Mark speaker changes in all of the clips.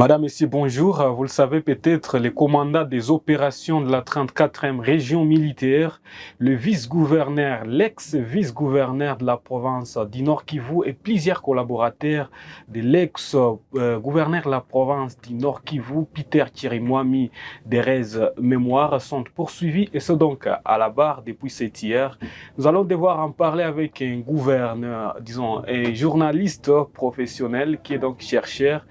Speaker 1: Madame, Messieurs, bonjour. Vous le savez peut-être, le commandant des opérations de la 34e région militaire, le vice-gouverneur, l'ex-vice-gouverneur de la province du Nord Kivu et plusieurs collaborateurs de l'ex-gouverneur de la province du Nord Kivu, Peter Chirimwami Derez Mémoire, sont poursuivis et sont donc à la barre depuis cette hier. Nous allons devoir en parler avec un gouverneur, disons, un journaliste professionnel qui est donc chercheur,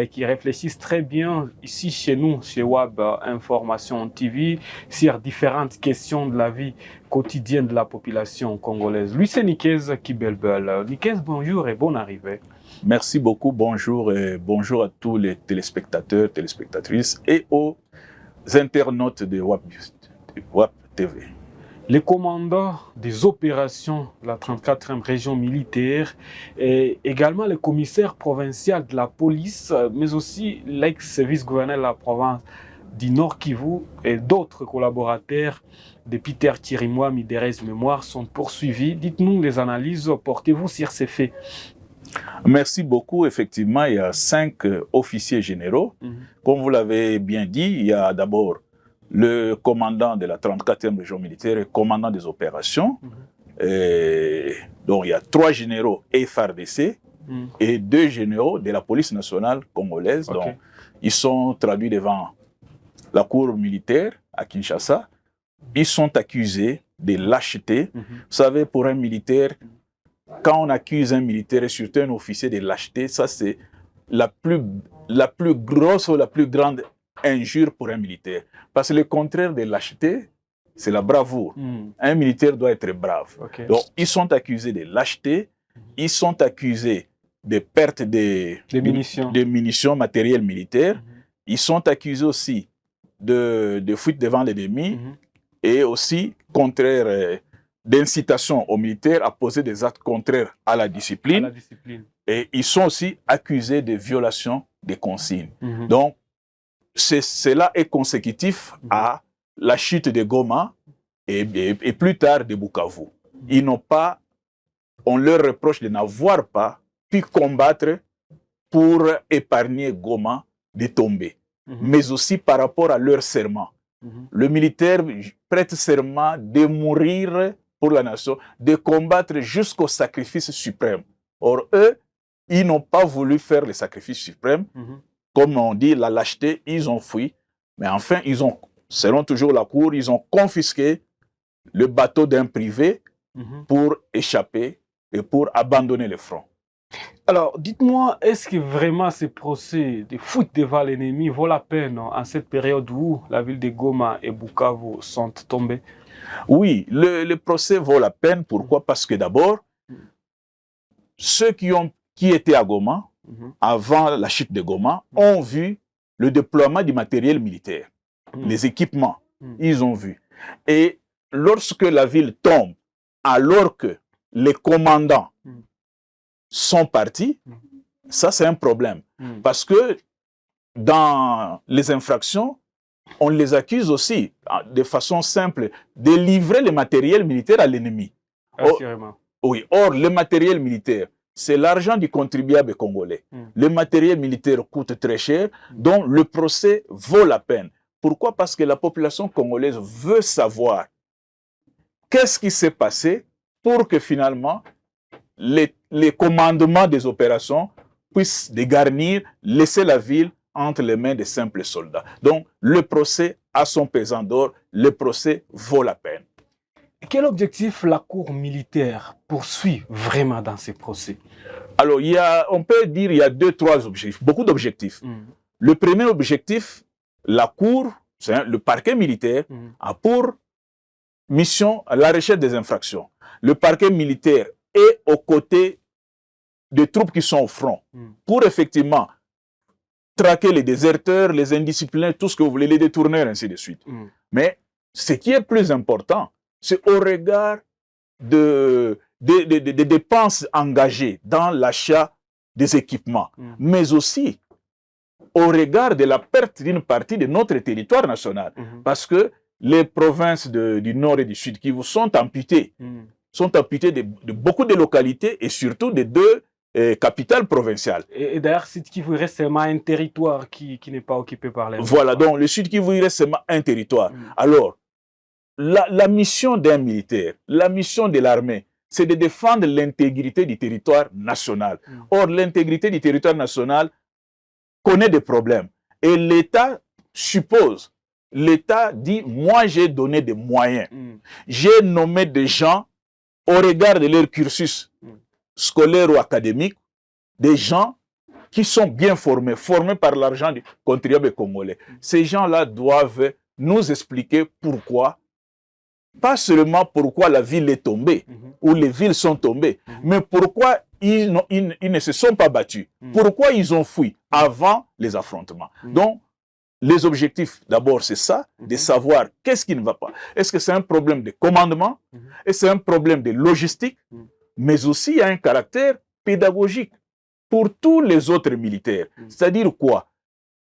Speaker 1: qui réfléchissent très bien ici chez nous, chez WAB Information TV, sur différentes questions de la vie quotidienne de la population congolaise. Lui, c'est Nikez Kibelbel. Nikez, bonjour et bonne arrivée.
Speaker 2: Merci beaucoup, bonjour et bonjour à tous les téléspectateurs, téléspectatrices et aux internautes de WAP TV.
Speaker 1: Le commandant des opérations de la 34e région militaire et également le commissaire provincial de la police, mais aussi l'ex-vice-gouverneur de la province du Nord Kivu et d'autres collaborateurs de Peter Chirimwami Derez Mémoire sont poursuivis. Dites-nous les analyses, portez-vous sur ces faits.
Speaker 2: Merci beaucoup. Effectivement, il y a 5 officiers généraux. Comme vous l'avez bien dit, il y a d'abord le commandant de la 34e région militaire et commandant des opérations. Donc, il y a 3 généraux FARDC et 2 généraux de la police nationale congolaise. Okay. Donc, ils sont traduits devant la cour militaire à Kinshasa. Ils sont accusés de lâcheté. Vous savez, pour un militaire, quand on accuse un militaire et surtout un officier de lâcheté, ça c'est la plus grosse ou la plus grande injure pour un militaire. Parce que le contraire de lâcheté, c'est la bravoure. Un militaire doit être brave. Okay. Donc, ils sont accusés de lâcheté, ils sont accusés de perte de munitions matériel militaire, ils sont accusés aussi de fuite devant l'ennemi et aussi contraire d'incitation aux militaires à poser des actes contraires à la discipline. Et ils sont aussi accusés de violation des consignes. Donc, cela est consécutif à la chute de Goma et plus tard de Bukavu. Ils n'ont pas, on leur reproche de n'avoir pas pu combattre pour épargner Goma de tomber, mais aussi par rapport à leur serment. Le militaire prête serment de mourir pour la nation, de combattre jusqu'au sacrifice suprême. Or, eux, ils n'ont pas voulu faire le sacrifice suprême. Comme on dit, la lâcheté, ils ont fui. Mais enfin, selon toujours la cour, ils ont confisqué le bateau d'un privé pour échapper et pour abandonner le front.
Speaker 1: Alors, dites-moi, est-ce que vraiment ces procès de fuite devant l'ennemi vaut la peine en cette période où la ville de Goma et Bukavu sont tombées?
Speaker 2: Oui, le procès vaut la peine. Pourquoi? Parce que d'abord, ceux qui étaient à Goma, avant la chute de Goma, ont vu le déploiement du matériel militaire, les équipements, ils ont vu. Et lorsque la ville tombe, alors que les commandants sont partis, ça c'est un problème. Parce que dans les infractions, on les accuse aussi, de façon simple, de livrer le matériel militaire à l'ennemi. Oui, or le matériel militaire, c'est l'argent du contribuable congolais. Le matériel militaire coûte très cher, donc le procès vaut la peine. Pourquoi? Parce que la population congolaise veut savoir qu'est-ce qui s'est passé pour que finalement les commandements des opérations puissent dégarnir, laisser la ville entre les mains des simples soldats. Donc le procès a son pesant d'or, le procès vaut la peine.
Speaker 1: Quel objectif la cour militaire poursuit vraiment dans ces procès?
Speaker 2: Alors, on peut dire qu'il y a 2-3 objectifs, beaucoup d'objectifs. Le premier objectif, la cour, le parquet militaire, a pour mission la recherche des infractions. Le parquet militaire est aux côtés des troupes qui sont au front pour effectivement traquer les déserteurs, les indisciplinés, tout ce que vous voulez, les détourneurs, ainsi de suite. Mais ce qui est plus important, c'est au regard des dépenses engagées dans l'achat des équipements, mais aussi au regard de la perte d'une partie de notre territoire national. Parce que les provinces du Nord et du Sud qui vous sont amputées de beaucoup de localités et surtout des 2 capitale provinciale.
Speaker 1: Et d'ailleurs, Sud Kivu reste seulement un territoire qui n'est pas occupé par les...
Speaker 2: Voilà, donc le Sud Kivu reste seulement un territoire. Alors, la mission d'un militaire, la mission de l'armée, c'est de défendre l'intégrité du territoire national. Or, l'intégrité du territoire national connaît des problèmes. Et l'État suppose, l'État dit, moi j'ai donné des moyens. J'ai nommé des gens au regard de leur cursus scolaire ou académique, des gens qui sont bien formés, formés par l'argent du contribuable congolais. Ces gens-là doivent nous expliquer pourquoi, pas seulement pourquoi la ville est tombée, ou les villes sont tombées, mais pourquoi ils ne se sont pas battus, pourquoi ils ont fui avant les affrontements. Donc, les objectifs, d'abord, c'est ça, de savoir qu'est-ce qui ne va pas. Est-ce que c'est un problème de commandement, est-ce que c'est un problème de logistique, mais aussi il y a un caractère pédagogique pour tous les autres militaires. C'est-à-dire quoi?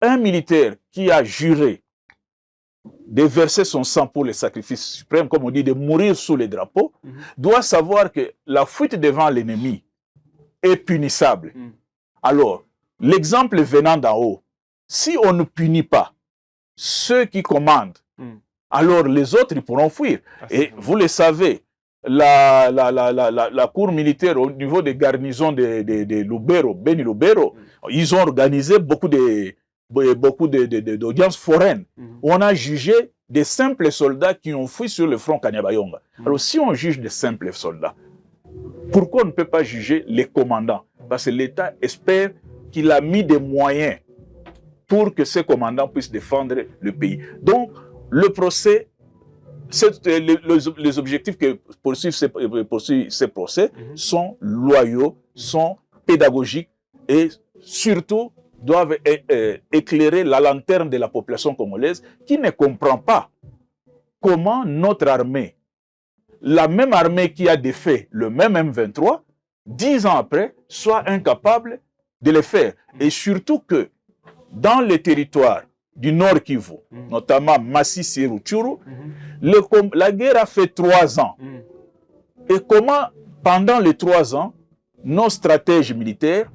Speaker 2: Un militaire qui a juré de verser son sang pour le sacrifice suprême, comme on dit, de mourir sous les drapeaux, doit savoir que la fuite devant l'ennemi est punissable. Alors, l'exemple venant d'en haut, si on ne punit pas ceux qui commandent, alors les autres ils pourront fuir. Et vous le savez, la cour militaire au niveau des garnisons de Lubero, Beni Lubero, ils ont organisé beaucoup d'audiences foraines où on a jugé des simples soldats qui ont fui sur le front Kanyabayonga. Alors si on juge des simples soldats, pourquoi on ne peut pas juger les commandants? Parce que l'État espère qu'il a mis des moyens pour que ces commandants puissent défendre le pays. Donc, le procès, les objectifs que poursuivent ces procès sont loyaux, sont pédagogiques et surtout doivent éclairer la lanterne de la population congolaise qui ne comprend pas comment notre armée, la même armée qui a défait le même M23, 10 ans après, soit incapable de le faire. Et surtout que dans les territoires du Nord Kivu, notamment Masisi et Rutshuru, la guerre a fait 3 ans. Et comment, pendant les 3 ans, nos stratèges militaires,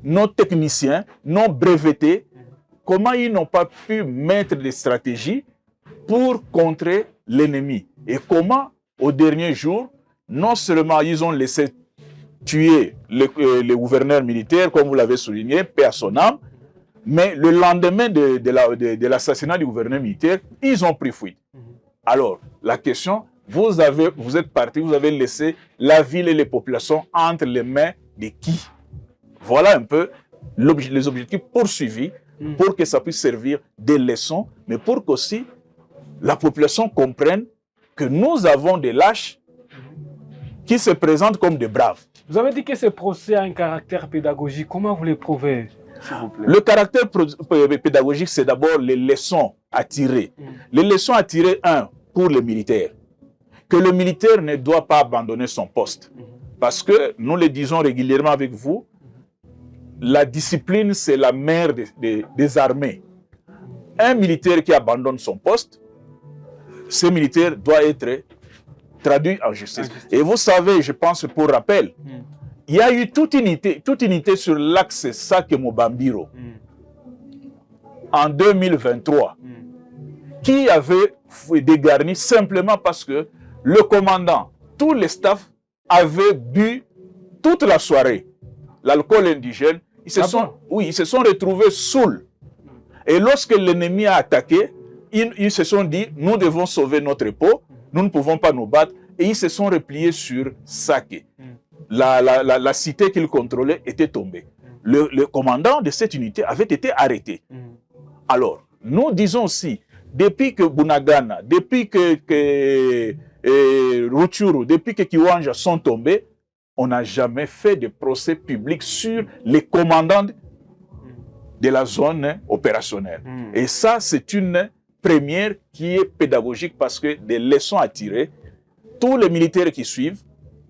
Speaker 2: nos techniciens, nos brevetés, comment ils n'ont pas pu mettre des stratégies pour contrer l'ennemi? Et comment, au dernier jour, non seulement ils ont laissé tuer le gouverneur militaire, comme vous l'avez souligné, paix à son âme, mais le lendemain de l'assassinat du gouverneur militaire, ils ont pris fuite. Alors, la question, vous êtes parti, vous avez laissé la ville et les populations entre les mains de qui? Voilà un peu les objectifs poursuivis pour que ça puisse servir de leçon, mais pour qu'aussi la population comprenne que nous avons des lâches qui se présentent comme des braves.
Speaker 1: Vous avez dit que ce procès a un caractère pédagogique. Comment vous le prouvez, s'il vous plaît?
Speaker 2: Le caractère pédagogique, c'est d'abord les leçons à tirer. Les leçons à tirer, pour les militaires. Que le militaire ne doit pas abandonner son poste. Parce que, nous le disons régulièrement avec vous, la discipline, c'est la mère des armées. Un militaire qui abandonne son poste, ce militaire doit être traduit en justice. Et vous savez, je pense pour rappel, il y a eu toute unité sur l'axe Sake-Mobambiro en 2023 qui avait dégarni simplement parce que le commandant, tous les staffs avaient bu toute la soirée l'alcool indigène. Ils se sont retrouvés saouls. Et lorsque l'ennemi a attaqué, ils se sont dit, nous devons sauver notre peau, nous ne pouvons pas nous battre. Et ils se sont repliés sur Sake. La cité qu'ils contrôlaient était tombée. Le commandant de cette unité avait été arrêté. Alors, nous disons aussi, depuis que Bunagana, depuis que Rutshuru, depuis que Kiwanja sont tombés, on n'a jamais fait de procès public sur les commandants de la zone opérationnelle. Et ça, c'est une première qui est pédagogique parce que des leçons à tirer, tous les militaires qui suivent,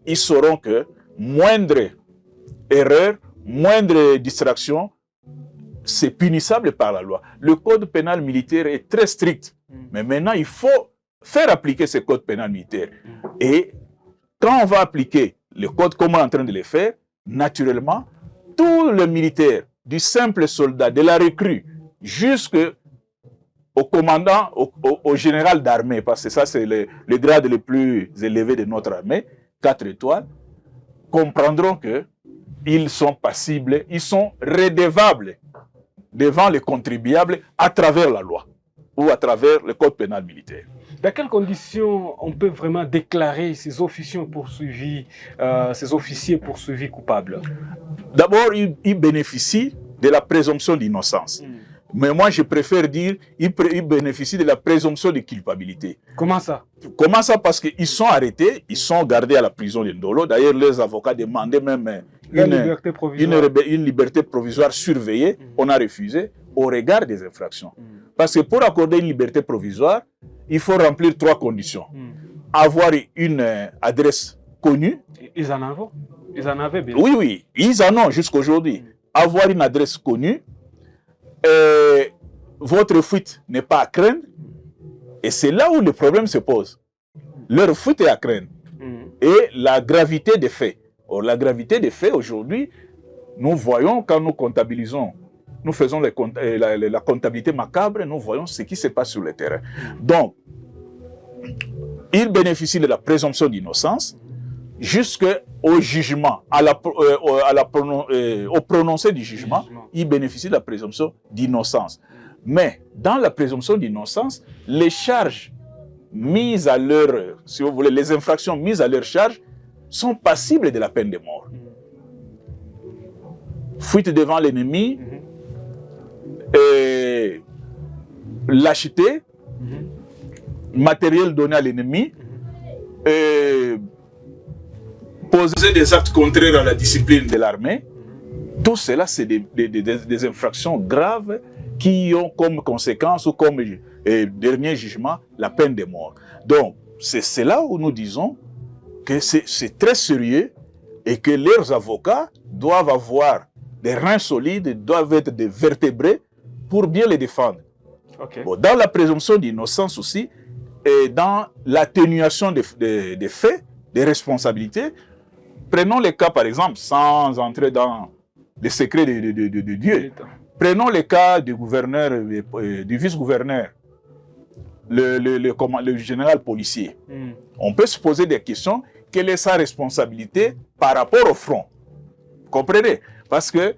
Speaker 2: ils sauront que moindre erreur, moindre distraction, c'est punissable par la loi. Le code pénal militaire est très strict. Mais maintenant, il faut faire appliquer ce code pénal militaire. Et quand on va appliquer le code comme on est en train de le faire, naturellement, tous les militaires, du simple soldat, de la recrue, jusqu'au commandant, au général d'armée, parce que ça c'est le grade le plus élevé de notre armée, 4 étoiles, comprendront qu'ils sont passibles, ils sont redevables devant les contribuables à travers la loi ou à travers le code pénal militaire.
Speaker 1: Dans quelles conditions on peut vraiment déclarer ces officiers poursuivis coupables?
Speaker 2: D'abord, ils bénéficient de la présomption d'innocence. Mais moi, je préfère dire qu'ils bénéficient de la présomption de culpabilité.
Speaker 1: Comment ça?
Speaker 2: Comment ça? Parce qu'ils sont arrêtés, ils sont gardés à la prison de Ndolo. D'ailleurs, les avocats demandaient même une liberté provisoire surveillée. On a refusé au regard des infractions. Parce que pour accorder une liberté provisoire, il faut remplir 3 conditions. Avoir une adresse connue.
Speaker 1: Ils en avaient? Ils en avaient bien?
Speaker 2: Oui, ils en ont jusqu'aujourd'hui. Avoir une adresse connue. Votre fuite n'est pas à craindre. Et c'est là où le problème se pose. Leur fuite est à craindre. Et la gravité des faits. Or, la gravité des faits, aujourd'hui, nous voyons quand nous comptabilisons, nous faisons la comptabilité macabre, nous voyons ce qui se passe sur le terrain. Donc, ils bénéficient de la présomption d'innocence jusqu'au jugement, au prononcé du jugement, ils bénéficient de la présomption d'innocence. Mais dans la présomption d'innocence, les charges mises à leur, si vous voulez, les infractions mises à leur charge sont passibles de la peine de mort. Fuite devant l'ennemi, lâcheté, matériel donné à l'ennemi, poser des actes contraires à la discipline de l'armée. Tout cela, c'est des infractions graves qui ont comme conséquence ou comme dernier jugement la peine de mort. Donc, c'est là où nous disons que c'est très sérieux et que leurs avocats doivent avoir des reins solides, doivent être des vertébrés pour bien les défendre.
Speaker 1: Okay.
Speaker 2: Bon, dans la présomption d'innocence aussi, et dans l'atténuation des faits, des responsabilités, prenons les cas, par exemple, sans entrer dans les secrets de Dieu. Prenons le cas du gouverneur, du vice-gouverneur, le général policier. On peut se poser des questions. Quelle est sa responsabilité par rapport au front? Vous comprenez? Parce que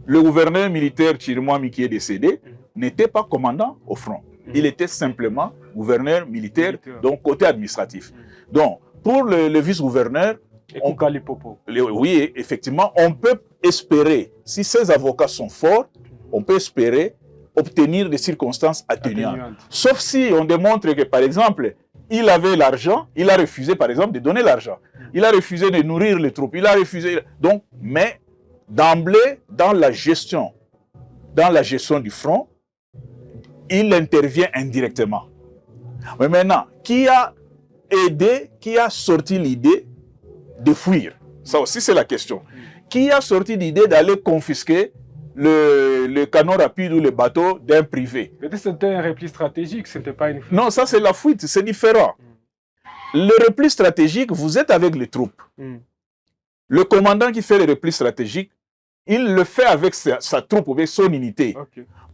Speaker 2: le gouverneur militaire Chirimwami qui est décédé n'était pas commandant au front. Il était simplement gouverneur militaire, donc côté administratif. Donc, pour le vice-gouverneur, oui, effectivement, on peut espérer, si ces avocats sont forts, on peut espérer obtenir des circonstances atténuantes. Sauf si on démontre que, par exemple, il avait l'argent, il a refusé, par exemple, de donner l'argent. Il a refusé de nourrir les troupes, il a refusé... Donc, mais d'emblée, dans la gestion du front, il intervient indirectement. Mais maintenant, qui a aidé, qui a sorti l'idée de fuir? Ça aussi, c'est la question. Qui a sorti l'idée d'aller confisquer le canon rapide ou le bateau d'un privé?
Speaker 1: Peut-être c'était un repli stratégique, c'était pas une fuite.
Speaker 2: Non, ça c'est la fuite, c'est différent. Le repli stratégique, vous êtes avec les troupes. Le commandant qui fait le repli stratégique, il le fait avec sa troupe, avec son unité,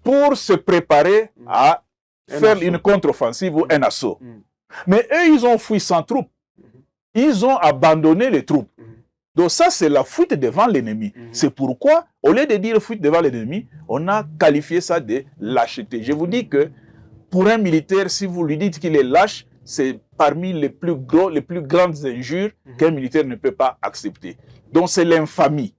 Speaker 2: pour se préparer à faire une contre-offensive ou un assaut. Mais eux, ils ont fui sans troupes. Ils ont abandonné les troupes. Donc ça, c'est la fuite devant l'ennemi. C'est pourquoi, au lieu de dire fuite devant l'ennemi, on a qualifié ça de lâcheté. Je vous dis que pour un militaire, si vous lui dites qu'il est lâche, c'est parmi les plus grandes injures qu'un militaire ne peut pas accepter. Donc c'est l'infamie.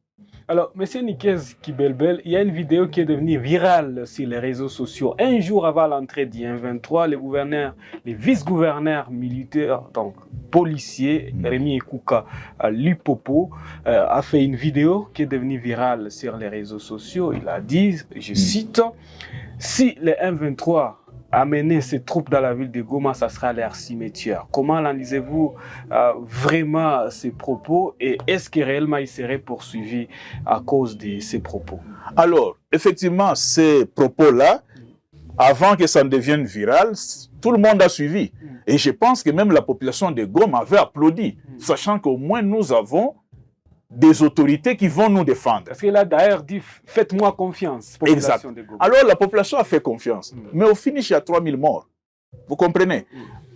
Speaker 1: Alors, M. Nikez Kibelbel, il y a une vidéo qui est devenue virale sur les réseaux sociaux. Un jour avant l'entrée du 23, les vice-gouverneurs militaires, donc policiers, Rémi Ekouka Lupopo, a fait une vidéo qui est devenue virale sur les réseaux sociaux. Il a dit, je cite, « Si les 1-23 amener ces troupes dans la ville de Goma, ça sera leur cimetière. » Comment analysez-vous vraiment ces propos et est-ce que réellement il serait poursuivi à cause de ces propos?
Speaker 2: Alors, effectivement, ces propos-là, avant que ça ne devienne viral, tout le monde a suivi. Et je pense que même la population de Goma avait applaudi, sachant qu'au moins nous avons des autorités qui vont nous défendre.
Speaker 1: Parce qu'il a d'ailleurs dit, faites-moi confiance,
Speaker 2: population de Goma. Alors la population a fait confiance. Mais au finish, il y a 3000 morts. Vous comprenez?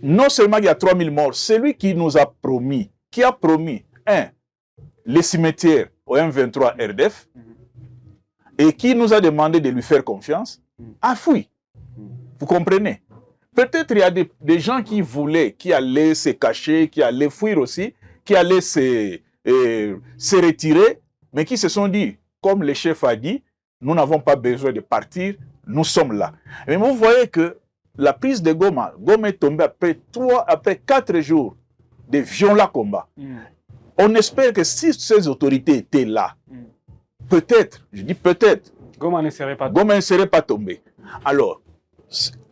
Speaker 2: Non seulement il y a 3000 morts, celui qui nous a promis, les cimetières au M23 RDF, et qui nous a demandé de lui faire confiance, a fui. Vous comprenez? Peut-être il y a des gens qui voulaient, qui allaient se cacher, qui allaient fuir aussi, qui allaient se retirer, mais qui se sont dit, comme le chef a dit, nous n'avons pas besoin de partir, nous sommes là. Mais vous voyez que la prise de Goma est tombée après 4 jours de violents combats. On espère que si ces autorités étaient là, peut-être, je dis peut-être,
Speaker 1: Goma ne serait
Speaker 2: pas tombé. Alors,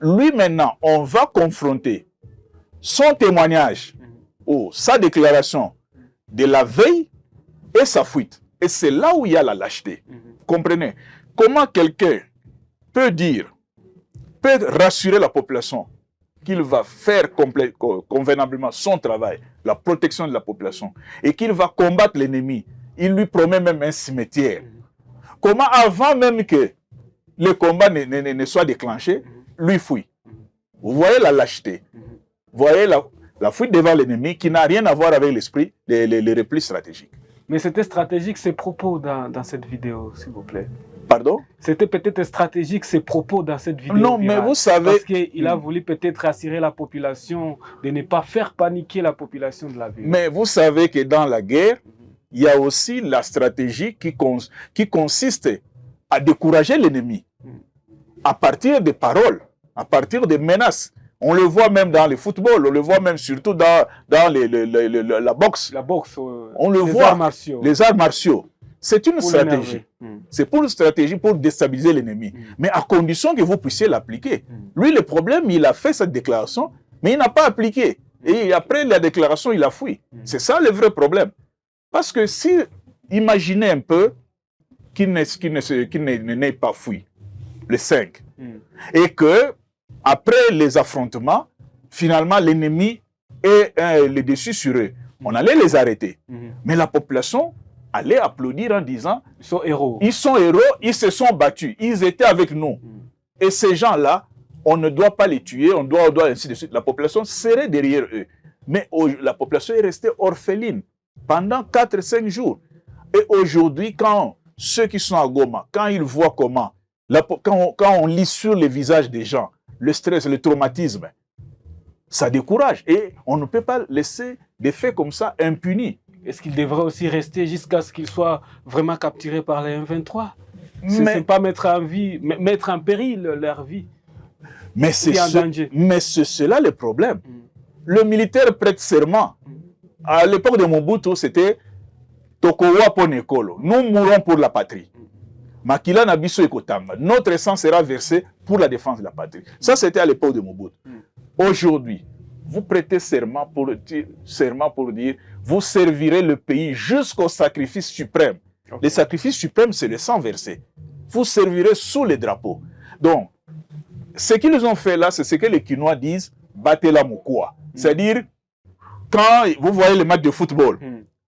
Speaker 2: lui maintenant, on va confronter son témoignage ou sa déclaration de la veille et sa fuite. Et c'est là où il y a la lâcheté. Comprenez? Comment quelqu'un peut rassurer la population qu'il va faire convenablement son travail, la protection de la population, et qu'il va combattre l'ennemi. Il lui promet même un cimetière. Comment, avant même que le combat ne soit déclenché, lui fuit. Vous voyez la lâcheté. Vous voyez la fuite devant l'ennemi qui n'a rien à voir avec l'esprit, les replis stratégiques.
Speaker 1: Mais c'était stratégique ces propos dans cette vidéo, s'il vous plaît.
Speaker 2: Pardon?
Speaker 1: C'était peut-être stratégique ces propos dans cette vidéo.
Speaker 2: Non, mais vous savez...
Speaker 1: Parce qu'il a voulu peut-être assurer la population, de ne pas faire paniquer la population de la ville.
Speaker 2: Mais vous savez que dans la guerre, il y a aussi la stratégie qui consiste à décourager l'ennemi. À partir des paroles, à partir des menaces. On le voit même dans le football, on le voit même surtout dans la boxe.
Speaker 1: La boxe,
Speaker 2: on le voit,
Speaker 1: arts martiaux.
Speaker 2: Les arts martiaux. C'est une stratégie. C'est pour une stratégie pour déstabiliser l'ennemi. Mais à condition que vous puissiez l'appliquer. Lui, le problème, il a fait cette déclaration, mais il n'a pas appliqué. Et après la déclaration, il a fui. C'est ça le vrai problème. Parce que si, imaginez un peu qu'il n'ait pas fui, le 5, et que après les affrontements, finalement, l'ennemi ait le dessus sur eux. On allait les arrêter. Mais la population allait applaudir en disant
Speaker 1: ils sont héros.
Speaker 2: Ils sont héros, ils se sont battus, ils étaient avec nous. Et ces gens-là, on ne doit pas les tuer, on doit ainsi de suite. La population serait derrière eux. Mais la population est restée orpheline pendant 4-5 jours. Et aujourd'hui, quand ceux qui sont à Goma, quand ils voient comment, quand on lit sur les visages des gens, le stress, le traumatisme, ça décourage. Et on ne peut pas laisser des faits comme ça impunis.
Speaker 1: Est-ce qu'ils devraient aussi rester jusqu'à ce qu'ils soient vraiment capturés par les M23? Ce n'est pas mettre en péril leur vie.
Speaker 2: Mais c'est cela le problème. Le militaire prête serment. À l'époque de Mobutu, c'était Tokowa Ponekolo. Nous mourons pour la patrie. Makila Nabiso Ekotanga. Notre sang sera versé pour la défense de la patrie. Ça, c'était à l'époque de Mobutu. Aujourd'hui, vous prêtez serment pour dire vous servirez le pays jusqu'au sacrifice suprême. Le sacrifice suprême, c'est le sang versé. Vous servirez sous les drapeaux. Donc, ce qu'ils ont fait là, c'est ce que les Kinois disent battez la moukoua. C'est-à-dire, quand vous voyez les matchs de football,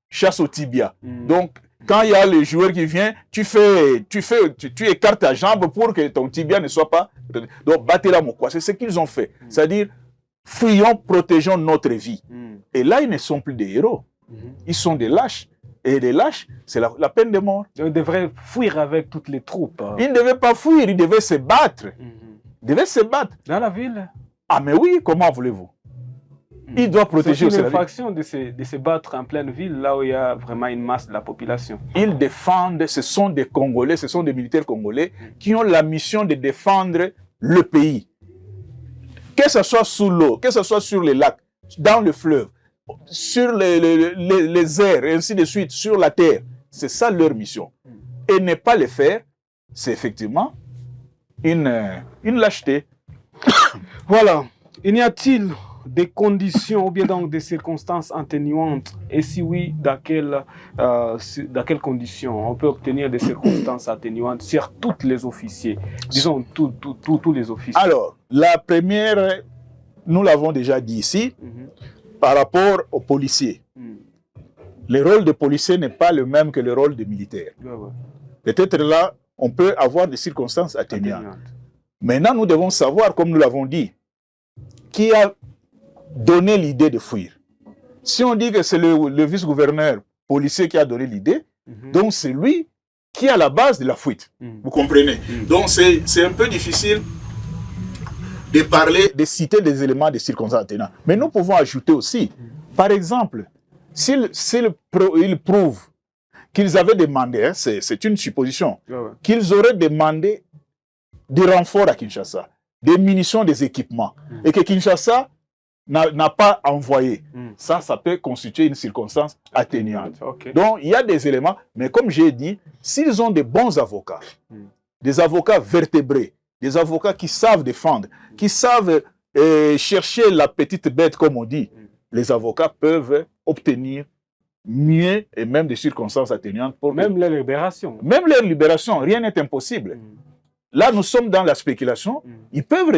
Speaker 2: chasse au tibia. Donc, quand il y a le joueur qui vient, tu écartes ta jambe pour que ton tibia ne soit pas... Donc, battez la moukoua. C'est ce qu'ils ont fait. C'est-à-dire, fuyons, protégeons notre vie. Et là, ils ne sont plus des héros. Ils sont des lâches. Et les lâches, c'est la peine de mort.
Speaker 1: Ils devraient fuir avec toutes les troupes.
Speaker 2: Ils ne devaient pas fuir, ils devaient se battre. Ils devaient se battre.
Speaker 1: Dans la ville?
Speaker 2: Ah mais oui, comment voulez-vous? Ils doivent protéger aussi la ville.
Speaker 1: C'est une infraction de se battre en pleine ville, là où il y a vraiment une masse de la population.
Speaker 2: Ils défendent, ce sont des Congolais, ce sont des militaires congolais qui ont la mission de défendre le pays. Que ce soit sous l'eau, que ce soit sur les lacs, dans le fleuve, sur les airs, et ainsi de suite, sur la terre. C'est ça leur mission. Et ne pas le faire, c'est effectivement une lâcheté.
Speaker 1: Voilà. Y a-t-il des conditions ou bien donc des circonstances atténuantes? Et si oui, dans quelles conditions on peut obtenir des circonstances atténuantes sur tous les officiers? Disons tous les officiers.
Speaker 2: Alors, la première, nous l'avons déjà dit ici, par rapport aux policiers. le rôle de policier n'est pas le même que le rôle de militaire. Peut-être là, on peut avoir des circonstances atténuantes. Maintenant, nous devons savoir, comme nous l'avons dit, qui a donné l'idée de fuir. Si on dit que c'est le vice-gouverneur policier qui a donné l'idée, donc c'est lui qui est à la base de la fuite. Vous comprenez? Donc c'est un peu difficile de parler, de citer des éléments de circonstances atténuantes. Mais nous pouvons ajouter aussi, par exemple, s'il prouve qu'ils avaient demandé, hein, c'est une supposition, qu'ils auraient demandé des renforts à Kinshasa, des munitions, des équipements, et que Kinshasa n'a pas envoyé. Ça peut constituer une circonstance atténuante. Donc, il y a des éléments, mais comme j'ai dit, s'ils ont des bons avocats, des avocats vertébrés, des avocats qui savent défendre, qui savent chercher la petite bête, comme on dit, les avocats peuvent obtenir mieux et même des circonstances atténuantes.
Speaker 1: Même leur libération.
Speaker 2: Même leur libération, rien n'est impossible. Là, nous sommes dans la spéculation. Ils peuvent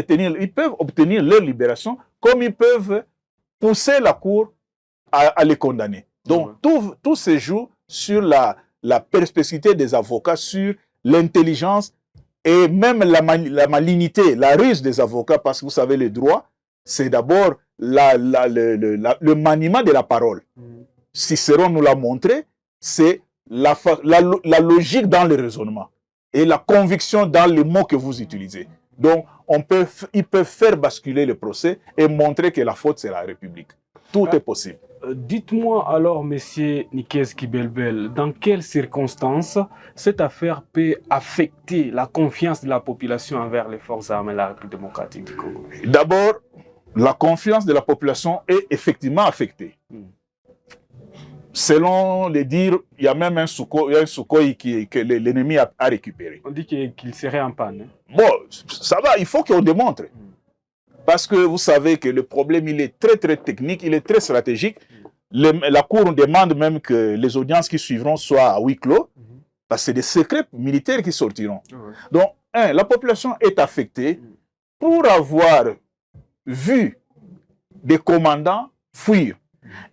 Speaker 2: obtenir leur libération comme ils peuvent pousser la cour à les condamner. Donc, tout se joue sur la perspicacité des avocats, sur l'intelligence et même la malignité, la ruse des avocats, parce que vous savez, le droit, c'est d'abord le maniement de la parole. Cicéron nous l'a montré, c'est la logique dans le raisonnement et la conviction dans les mots que vous utilisez. Donc, ils peuvent faire basculer le procès et montrer que la faute, c'est la République. Tout est possible.
Speaker 1: Dites-moi alors, monsieur Nikes Kibelbel, dans quelles circonstances cette affaire peut affecter la confiance de la population envers les forces armées de la République démocratique du Congo?
Speaker 2: D'abord, la confiance de la population est effectivement affectée. Selon les dires, il y a même un Sukhoi que l'ennemi a récupéré.
Speaker 1: On dit qu'il serait en panne. Hein?
Speaker 2: Bon, ça va, il faut qu'on démontre. Parce que vous savez que le problème, il est très très technique, il est très stratégique. La Cour demande même que les audiences qui suivront soient à huis clos, parce que c'est des secrets militaires qui sortiront. Donc, la population est affectée pour avoir vu des commandants fuir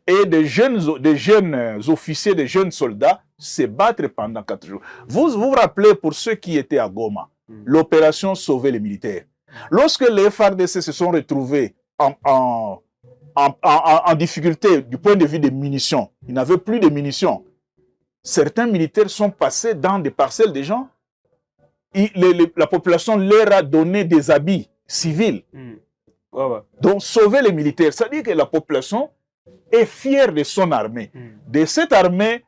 Speaker 2: et des jeunes officiers, des jeunes soldats se battre pendant 4 jours. Vous vous rappelez, pour ceux qui étaient à Goma, l'opération Sauver les militaires. Lorsque les FARDC se sont retrouvés en difficulté du point de vue des munitions, ils n'avaient plus de munitions. Certains militaires sont passés dans des parcelles des gens. La population leur a donné des habits civils. Donc, sauver les militaires, ça dit que la population est fière de son armée, de cette armée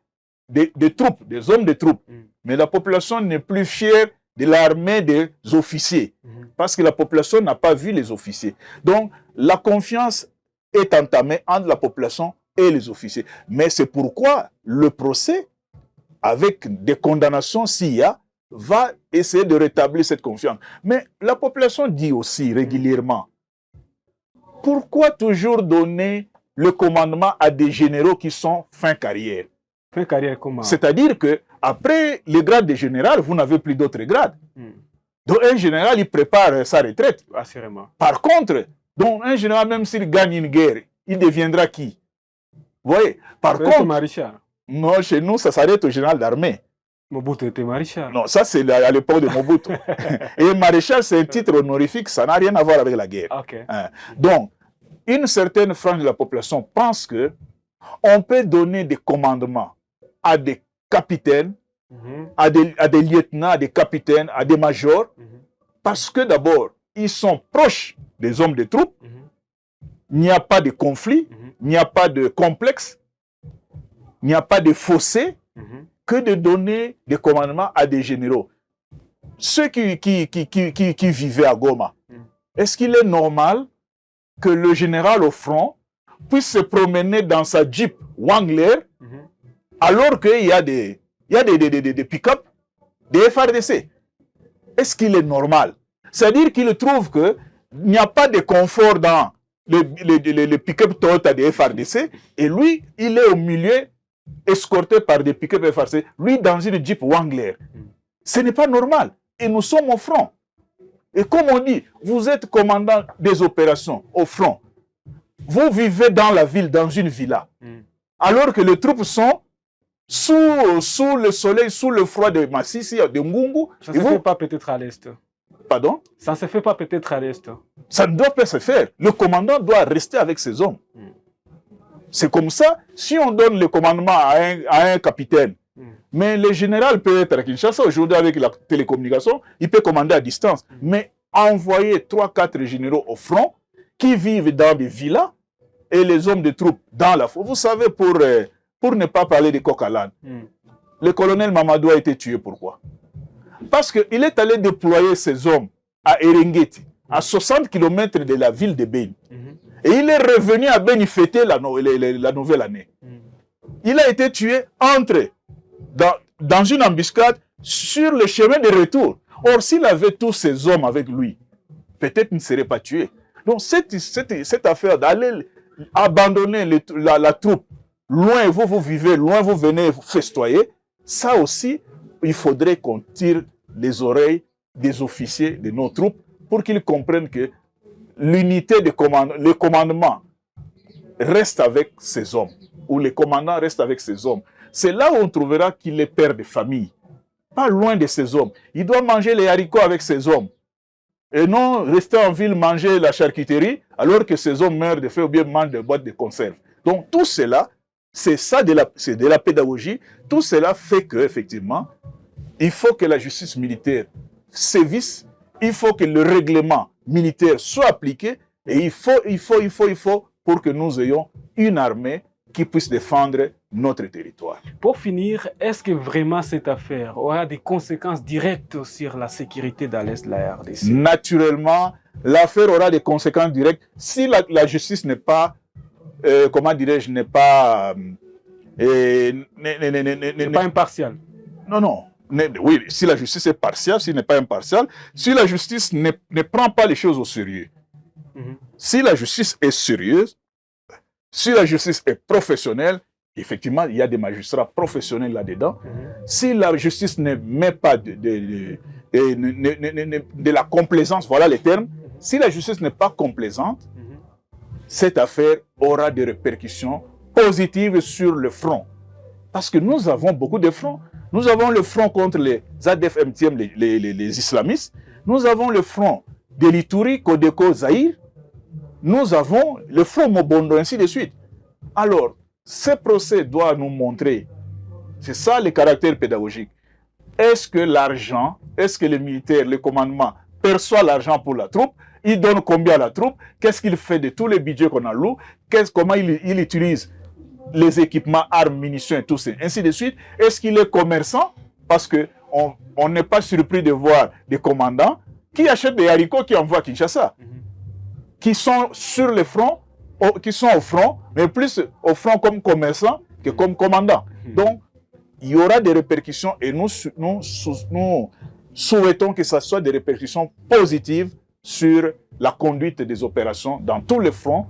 Speaker 2: de troupes, des hommes de troupes. Mais la population n'est plus fière de l'armée des officiers, parce que la population n'a pas vu les officiers. Donc, la confiance est entamée entre la population et les officiers. Mais c'est pourquoi le procès, avec des condamnations s'il y a, va essayer de rétablir cette confiance. Mais la population dit aussi régulièrement, pourquoi toujours donner le commandement à des généraux qui sont fin carrière?
Speaker 1: Fin carrière comment?
Speaker 2: C'est-à-dire que après le grade de général, vous n'avez plus d'autres grades. Donc un général, il prépare sa retraite.
Speaker 1: Assurément.
Speaker 2: Par contre, donc un général, même s'il gagne une guerre, il deviendra qui? Vous voyez? Par contre,
Speaker 1: maréchal.
Speaker 2: Non, chez nous, ça s'arrête au général d'armée.
Speaker 1: Mobutu était maréchal.
Speaker 2: Non, ça c'est à l'époque de Mobutu. Et maréchal, c'est un titre honorifique, ça n'a rien à voir avec la guerre. Donc, une certaine frange de la population pense que on peut donner des commandements à des capitaines, à des lieutenants, à des capitaines, à des majors, parce que d'abord, ils sont proches des hommes de troupes, il n'y a pas de conflit, il n'y a pas de complexe, il n'y a pas de fossé, que de donner des commandements à des généraux. Ceux qui vivaient à Goma, est-ce qu'il est normal que le général au front puisse se promener dans sa Jeep Wrangler alors qu'il y a des pick-up, des FARDC? Est-ce qu'il est normal? C'est-à-dire qu'il trouve qu'il n'y a pas de confort dans les pick-up Toyota des FARDC et lui, il est au milieu, escorté par des pick-up FARDC, lui dans une Jeep Wrangler. Ce n'est pas normal. Et nous sommes au front. Et comme on dit, vous êtes commandant des opérations au front. Vous vivez dans la ville, dans une villa. alors que les troupes sont sous le soleil, sous le froid de Massissi, de Ngungu.
Speaker 1: Ça ne se fait pas peut-être à l'Est.
Speaker 2: Pardon?
Speaker 1: Ça ne se fait pas peut-être à l'Est.
Speaker 2: Ça ne doit pas se faire. Le commandant doit rester avec ses hommes. C'est comme ça, si on donne le commandement à un capitaine, mais le général peut être à Kinshasa, aujourd'hui avec la télécommunication, il peut commander à distance. Mais envoyer 3-4 généraux au front, qui vivent dans des villas, et les hommes de troupes dans la forêt. Vous savez, pour ne pas parler de coq à l'âne, le colonel Mamadou a été tué. Pourquoi? Parce qu'il est allé déployer ses hommes à Erengeti, à 60 km de la ville de Beni. Et il est revenu à Beni fêter la nouvelle année. Il a été tué dans une embuscade sur le chemin de retour. Or, s'il avait tous ses hommes avec lui, peut-être il ne serait pas tué. Donc, cette affaire d'aller abandonner la troupe, loin vous vivez, loin vous venez festoyer, ça aussi, il faudrait qu'on tire les oreilles des officiers de nos troupes pour qu'ils comprennent que l'unité de le commandement reste avec ses hommes, ou le commandant reste avec ses hommes. C'est là où on trouvera qu'il est père de famille, pas loin de ses hommes. Il doit manger les haricots avec ses hommes, et non rester en ville manger la charcuterie, alors que ses hommes meurent de faim ou bien mangent des boîtes de conserve. Donc tout cela, c'est de la pédagogie. Tout cela fait que, effectivement, il faut que la justice militaire sévisse, il faut que le règlement militaire soit appliqué, et il faut pour que nous ayons une armée qui puisse défendre notre territoire.
Speaker 1: Pour finir, est-ce que vraiment cette affaire aura des conséquences directes sur la sécurité dans l'Est de la RDC?
Speaker 2: Naturellement, l'affaire aura des conséquences directes si la justice n'est pas, comment dirais-je, n'est pas
Speaker 1: impartiale.
Speaker 2: Non. Oui, si la justice est partiale, s'il n'est pas impartial, si la justice ne prend pas les choses au sérieux. Si la justice est sérieuse, si la justice est professionnelle, effectivement, il y a des magistrats professionnels là-dedans. Si la justice ne met pas de la complaisance, voilà les termes, si la justice n'est pas complaisante, cette affaire aura des répercussions positives sur le front. Parce que nous avons beaucoup de fronts. Nous avons le front contre les ADF-MTM, les islamistes. Nous avons le front de l'Ituri, Kodeko, Zahir. Nous avons le front Mobondo, ainsi de suite. Alors, ce procès doit nous montrer, c'est ça le caractère pédagogique. Est-ce que l'argent, est-ce que le militaire, le commandement perçoit l'argent pour la troupe? Il donne combien à la troupe? Qu'est-ce qu'il fait de tous les budgets qu'on alloue? Comment il utilise les équipements, armes, munitions et tout ça, ainsi de suite. Est-ce qu'il est commerçant? Parce qu'on n'est pas surpris de voir des commandants qui achètent des haricots qui envoient à Kinshasa, qui sont sur le front, qui sont au front, mais plus au front comme commerçants que comme commandants. Donc, il y aura des répercussions et nous souhaitons que ce soit des répercussions positives sur la conduite des opérations dans tous les fronts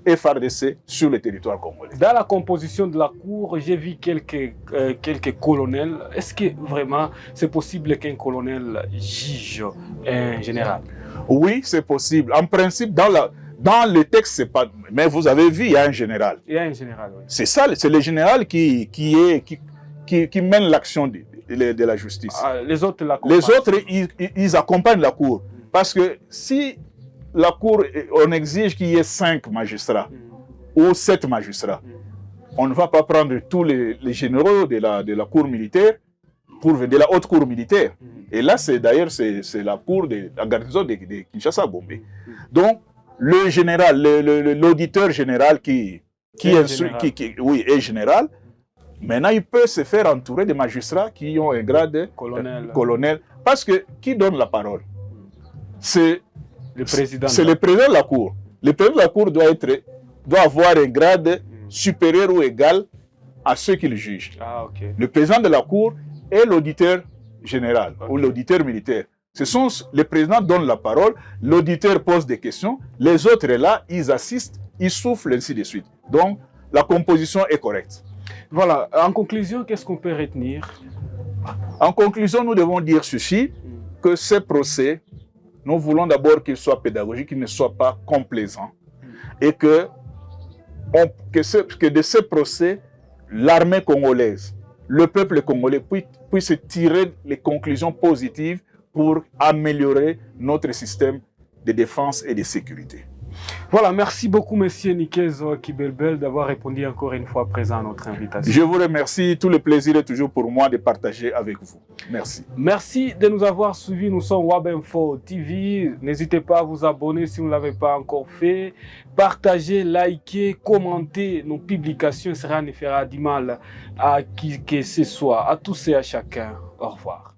Speaker 2: FARDC sur le territoire congolais.
Speaker 1: Dans la composition de la cour, j'ai vu quelques colonels. Est-ce que vraiment c'est possible qu'un colonel juge un général?
Speaker 2: Oui, c'est possible. En principe, dans le texte, c'est pas. Mais vous avez vu, il y a un général.
Speaker 1: Il y a un général, oui.
Speaker 2: C'est ça, c'est le général qui mène l'action de la justice.
Speaker 1: Les autres l'accompagnent.
Speaker 2: Les autres, ils accompagnent la cour. Parce que si la cour, on exige qu'il y ait 5 magistrats ou 7 magistrats, on ne va pas prendre tous les généraux de la cour militaire de la haute cour militaire. Et là, c'est la cour de la garnison de Kinshasa Bombe. Donc, le général, l'auditeur général qui est général, maintenant il peut se faire entourer de magistrats qui ont un grade de colonel. Parce que qui donne la parole? C'est le président de la cour. Le président de la cour doit avoir un grade supérieur ou égal à ceux qu'il juge. Le président de la cour est l'auditeur général ou l'auditeur militaire. Le président donne la parole, l'auditeur pose des questions, les autres là, ils assistent, ils soufflent, ainsi de suite. Donc, la composition est correcte.
Speaker 1: Voilà. En conclusion, qu'est-ce qu'on peut retenir?
Speaker 2: En conclusion, nous devons dire ceci, que ce procès, nous voulons d'abord qu'il soit pédagogique, qu'il ne soit pas complaisant. Et que de ce procès l'armée congolaise, le peuple congolais puisse tirer les conclusions positives pour améliorer notre système de défense et de sécurité.
Speaker 1: Voilà, merci beaucoup, monsieur Nikezo Kibelbel, d'avoir répondu encore une fois présent à notre invitation.
Speaker 2: Je vous remercie. Tout le plaisir est toujours pour moi de partager avec vous. Merci.
Speaker 1: Merci de nous avoir suivis. Nous sommes Wabinfo TV. N'hésitez pas à vous abonner si vous ne l'avez pas encore fait. Partagez, likez, commentez nos publications. Cela ne fera du mal à qui que ce soit, à tous et à chacun. Au revoir.